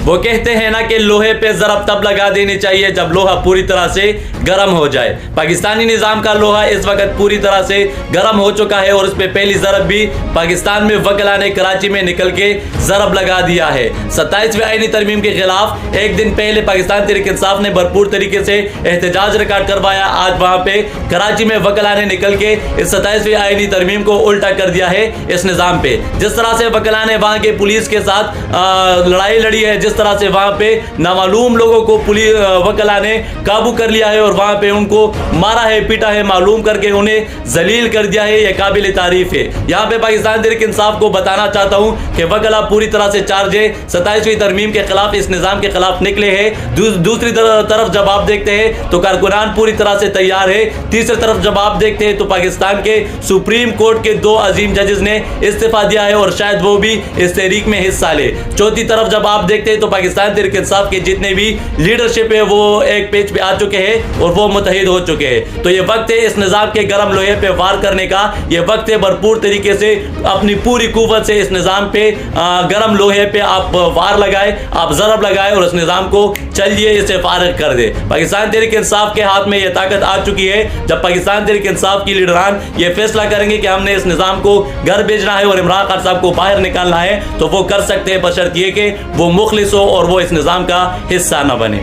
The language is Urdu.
وہ کہتے ہیں نا کہ لوہے پہ ضرب تب لگا دینی چاہیے جب لوہا پوری طرح سے گرم ہو جائے۔ پاکستانی نظام کا لوہا اس وقت پوری طرح سے گرم ہو چکا ہے اور اس پہ پہلی ضرب بھی پاکستان میں وکلا نے کراچی میں نکل کے ضرب لگا دیا ہے۔ 27ویں آئینی ترمیم کے خلاف ایک دن پہلے پاکستان تحریک انصاف نے بھرپور طریقے سے احتجاج ریکارڈ کروایا۔ آج وہاں پہ کراچی میں وکلا نے نکل کے اس 27ویں آئینی ترمیم کو الٹا کر دیا ہے اس نظام پہ۔ جس طرح سے وکلا نے وہاں کے پولیس کے ساتھ لڑائی لڑی ہے، جس طرح سے وہاں پہ نامعلوم لوگوں کو وکلا نے قابو کر لیا ہے اور وہاں پہ ان کو مارا ہے، پیٹا ہے، معلوم کر کے انہیں ذلیل کر دیا ہے، یہ قابل تعریف ہے۔ یہاں پہ پاکستان تحریک انصاف کو بتانا چاہتا ہوں کہ وکلا پوری طرح سے چارج ہے، 27ویں ترمیم کے خلاف، اس نظام کے خلاف نکلے ہیں۔ دوسری طرف جب آپ دیکھتے ہیں تو کارکنان پوری طرح سے تیار ہے۔ تیسری طرف جب آپ دیکھتے ہیں تو پاکستان کے سپریم کورٹ کے 2 عظیم ججز نے استعفیٰ دیا ہے اور شاید وہ بھی اس تحریک میں حصہ لے۔ چوتھی طرف جب آپ دیکھتے ہیں تو پاکستان تحریک انصاف کے جتنے بھی لیڈرشپ ہے وہ ایک پیج پہ آ چکے ہیں اور وہ متحد ہو چکے ہیں۔ تو یہ وقت ہے اس نظام کے گرم لوہے پہ وار کرنے کا، یہ وقت ہے بھرپور طریقے سے اپنی پوری قوت سے اس نظام پہ گرم لوہے پہ آپ وار لگائے، آپ ضرب لگائے اور اس نظام کو چلیے اسے فارغ کر دے۔ پاکستان تحریک انصاف کے ہاتھ میں یہ طاقت آ چکی ہے۔ جب پاکستان تحریک انصاف کی لیڈران یہ فیصلہ کریں گے کہ ہم نے اس نظام کو گھر بھیجنا ہے اور عمران خان صاحب کو باہر نکالنا ہے تو وہ کر سکتے ہیں، بشرط یہ کہ وہ مخلص ہو اور وہ اس نظام کا حصہ نہ بنے۔